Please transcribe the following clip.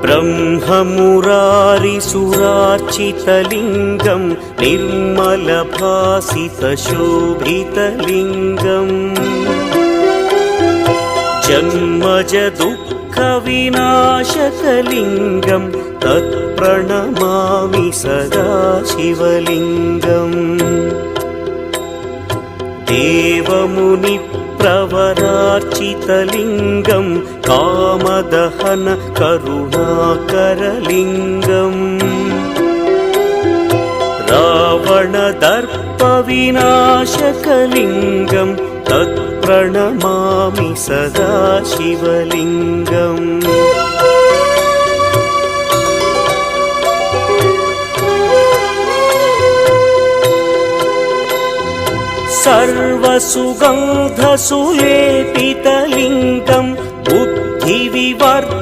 ब्रह्ममुरारिसुरार्चितलिङ्गं निर्मलभासितशोभितलिङ्गम् जन्मजदुःखविनाशकलिङ्गं तत्प्रणमामि सदा शिवलिङ्गम् देवमुनिप्रवरार्चितलिङ्गं कामदहन करुणाकरलिङ्गम् रावणदर्पविनाशकलिङ्गं तत्प्रणमामि सदा शिवलिङ्गम् सर्वसुगन्धसुलेपितलिङ्गं बुद्धिविवर्धकलिङ्गम्